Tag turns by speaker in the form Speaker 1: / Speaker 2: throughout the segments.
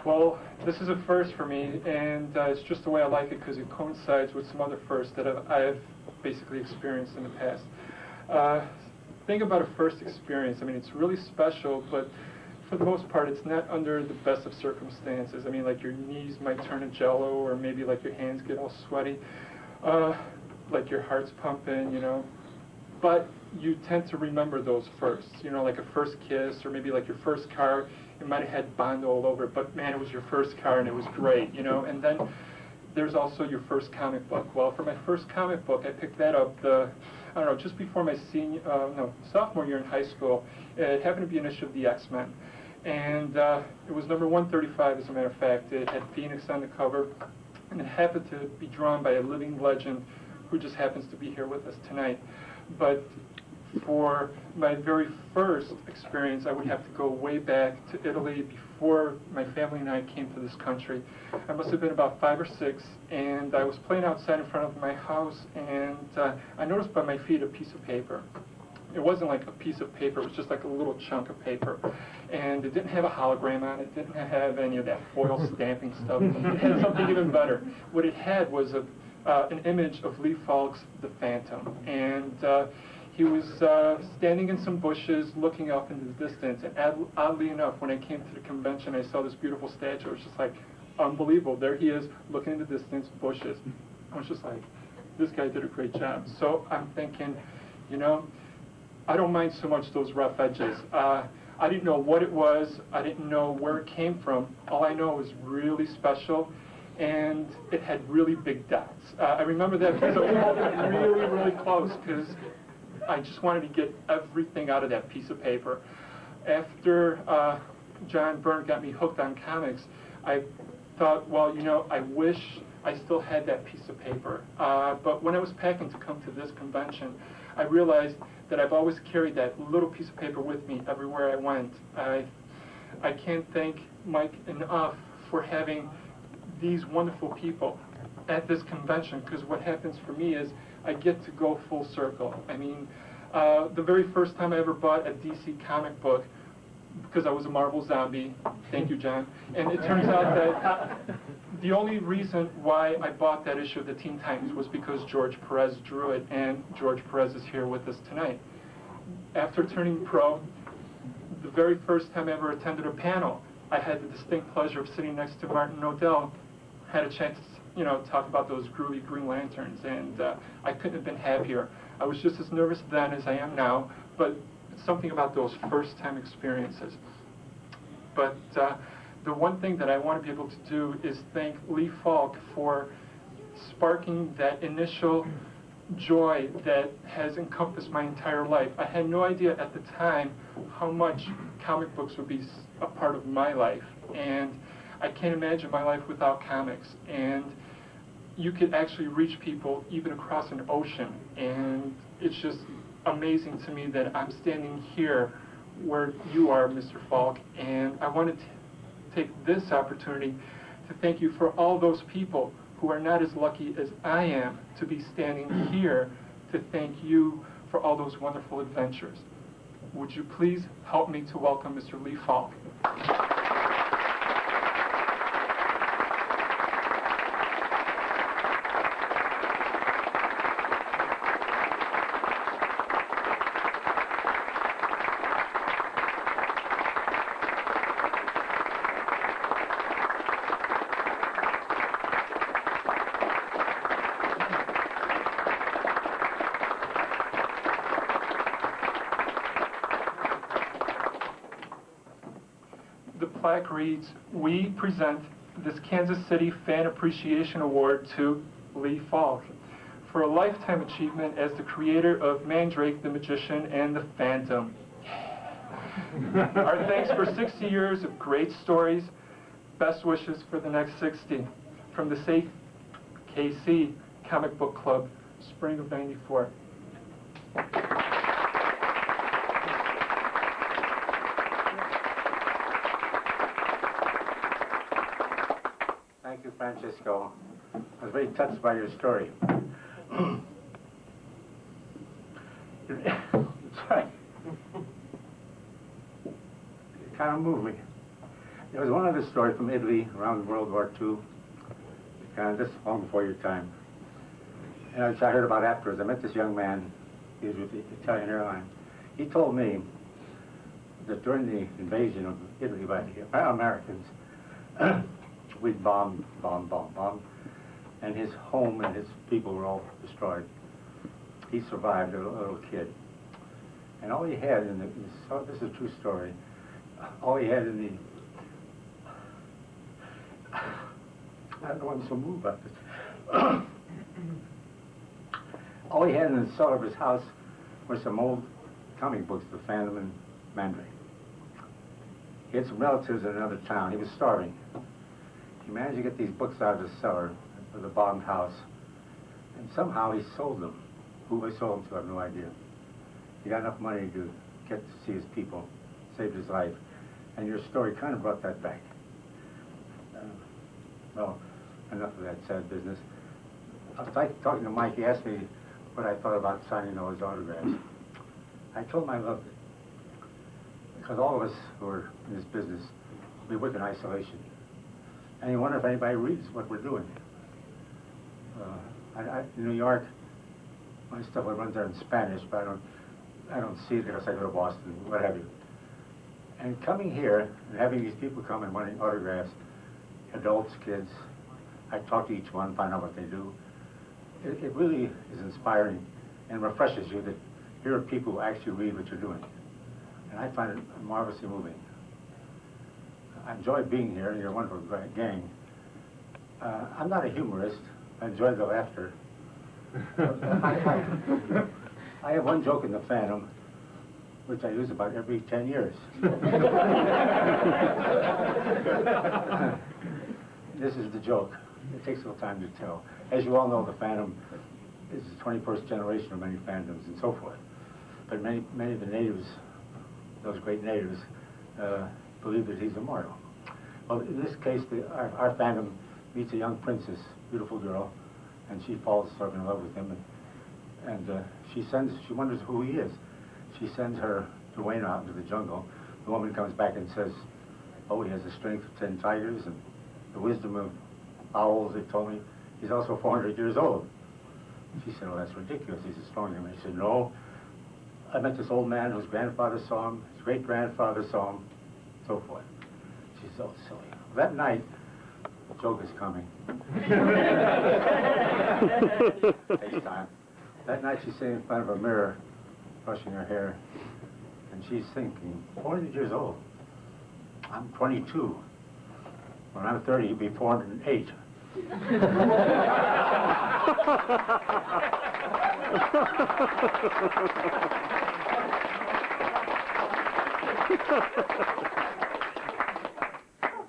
Speaker 1: Well, this is a first for me, and it's just the way I like it because it coincides with some other firsts that I've basically experienced in the past. Think about a first experience. I mean, it's really special, but for the most part, it's not under the best of circumstances. I mean, like your knees might turn to jello, or maybe like your hands get all sweaty, like your heart's pumping, you know. But you tend to remember those firsts, you know, like a first kiss, or maybe like your first car. It might have had Bond all over it, but man, it was your first car and it was great, you know. And then there's also your first comic book. Well, for my first comic book, I picked that up I don't know, just before my sophomore year in high school. It happened to be an issue of the X-Men. And it was number 135, as a matter of fact. It had Phoenix on the cover, and it happened to be drawn by a living legend who just happens to be here with us tonight. But for my very first experience, I would have to go way back to Italy before my family and I came to this country. I must have been about 5 or 6, and I was playing outside in front of my house, and I noticed by my feet a piece of paper. It wasn't like a piece of paper, it was just like a little chunk of paper. And it didn't have a hologram on it, didn't have any of that foil stamping stuff. It had something even better. What it had was an image of Lee Falk's The Phantom. And he was standing in some bushes looking up into the distance. And oddly enough, when I came to the convention, I saw this beautiful statue. It was just like, unbelievable. There he is, looking in the distance, bushes. I was just like, this guy did a great job. So I'm thinking, you know, I don't mind so much those rough edges. I didn't know what it was. I didn't know where it came from. All I know was really special, and it had really big dots. I remember that because I was holding it really, really close because I just wanted to get everything out of that piece of paper. After John Byrne got me hooked on comics, I thought, well, you know, I wish I still had that piece of paper. But when I was packing to come to this convention, I realized that I've always carried that little piece of paper with me everywhere I went. I can't thank Mike enough for having these wonderful people at this convention, because what happens for me is I get to go full circle. I mean, the very first time I ever bought a DC comic book, because I was a Marvel zombie, thank you, John, and it turns out that the only reason why I bought that issue of the Teen Titans was because George Perez drew it, and George Perez is here with us tonight. After turning pro, the very first time I ever attended a panel, I had the distinct pleasure of sitting next to Martin Odell. Had a chance to, you know, talk about those groovy Green Lanterns, and I couldn't have been happier. I was just as nervous then as I am now, but something about those first-time experiences. But the one thing that I want to be able to do is thank Lee Falk for sparking that initial joy that has encompassed my entire life. I had no idea at the time how much comic books would be a part of my life, and I can't imagine my life without comics. And you could actually reach people even across an ocean, and it's just amazing to me that I'm standing here where you are, Mr. Falk, and I wanted to take this opportunity to thank you for all those people who are not as lucky as I am to be standing here to thank you for all those wonderful adventures. Would you please help me to welcome Mr. Lee Falk? The plaque reads, "We present this Kansas City Fan Appreciation Award to Lee Falk for a lifetime achievement as the creator of Mandrake, the Magician, and the Phantom." Our thanks for 60 years of great stories. Best wishes for the next 60. From the KC Comic Book Club, spring of '94.
Speaker 2: Thank you, Francisco. I was very touched by your story. Sorry. It kind of moved me. There was one other story from Italy around World War II, and this is long before your time. And which I heard about afterwards. I met this young man. He was with the Italian airline. He told me that during the invasion of Italy by the Americans, we'd bomb, and his home and his people were all destroyed. He survived, a little kid. And all he had in this is a true story, all he had in the, I don't know why I'm so moved about this. All he had in the cellar of his house were some old comic books, The Phantom and Mandrake. He had some relatives in another town. He was starving. He managed to get these books out of the cellar of the bombed house, and somehow he sold them. Who he sold them to, I have no idea. He got enough money to get to see his people, saved his life, and your story kind of brought that back. Well, enough of that sad business. I was talking to Mike. He asked me what I thought about signing all his autographs. I told him I loved it, because all of us who are in this business, we work in isolation. And you wonder if anybody reads what we're doing. In New York, my stuff runs there in Spanish, but I don't see it because I go to Boston, what have you. And coming here and having these people come and wanting autographs, adults, kids, I talk to each one, find out what they do. It really is inspiring and refreshes you that here are people who actually read what you're doing. And I find it marvelously moving. I enjoy being here, and you're a wonderful gang. I'm not a humorist. I enjoy the laughter. I have one joke in The Phantom, which I use about every 10 years. This is the joke. It takes a little time to tell. As you all know, The Phantom is the 21st generation of many phantoms and so forth. But many of the natives, those great natives, believe that he's immortal. Well, in this case, our phantom meets a young princess, beautiful girl, and she falls sort of in love with him, and she wonders who he is. She sends her duenna out into the jungle. The woman comes back and says, oh, he has the strength of 10 tigers and the wisdom of owls, they told me. He's also 400 years old. She said, oh, that's ridiculous. He's as strong as him. He said, no. I met this old man whose grandfather saw him, his great-grandfather saw him, so forth. She's so silly. That night, the joke is coming. Takes time. That night she's sitting in front of a mirror, brushing her hair, and she's thinking, 400 years old. I'm 22. When I'm 30, he'll be 408.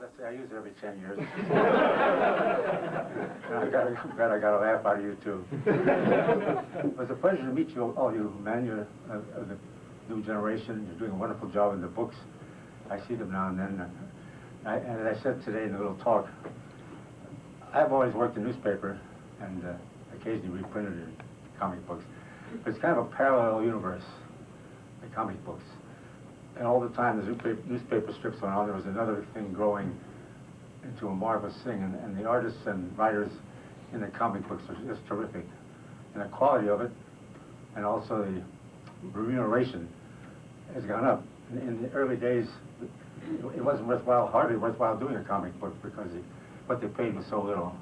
Speaker 2: Let's say I use it every 10 years. I'm glad I got a laugh out of you, too. It was a pleasure to meet you, all you men. You're of the new generation. You're doing a wonderful job in the books. I see them now and then. And as I said today in the little talk, I've always worked in newspaper and occasionally reprinted in comic books. But it's kind of a parallel universe, the comic books. And all the time the newspaper strips went on, there was another thing growing into a marvelous thing. And the artists and writers in the comic books are just terrific. And the quality of it, and also the remuneration has gone up. In the early days, it wasn't worthwhile, hardly worthwhile doing a comic book because what they paid was so little.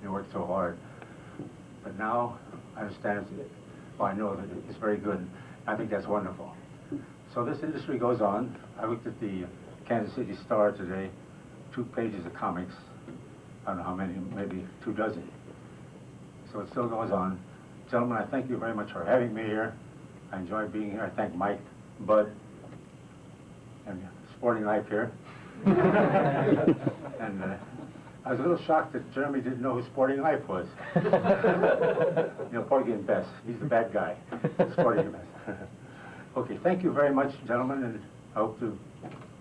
Speaker 2: They worked so hard. But now, I understand, well, I know that it's very good. I think that's wonderful. So this industry goes on. I looked at the Kansas City Star today, 2 pages of comics. I don't know how many, maybe 24. So it still goes on. Gentlemen, I thank you very much for having me here. I enjoy being here. I thank Mike, Bud, and Sporting Life here. And I was a little shocked that Jeremy didn't know who Sporting Life was. You know, Porgy and Bess. He's the bad guy. Sporting and Bess. Okay, thank you very much, gentlemen, and I hope to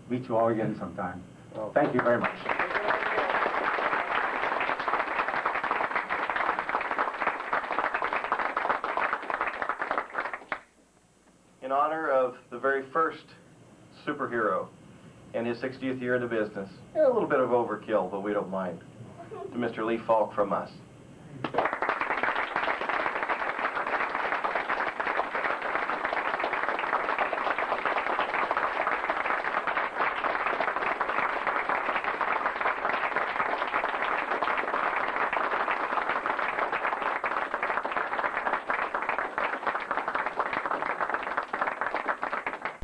Speaker 2: meet you all again sometime. Well, thank you very much.
Speaker 3: In honor of the very first superhero and his 60th year in the business. A little bit of overkill, but we don't mind. To Mr. Lee Falk from us.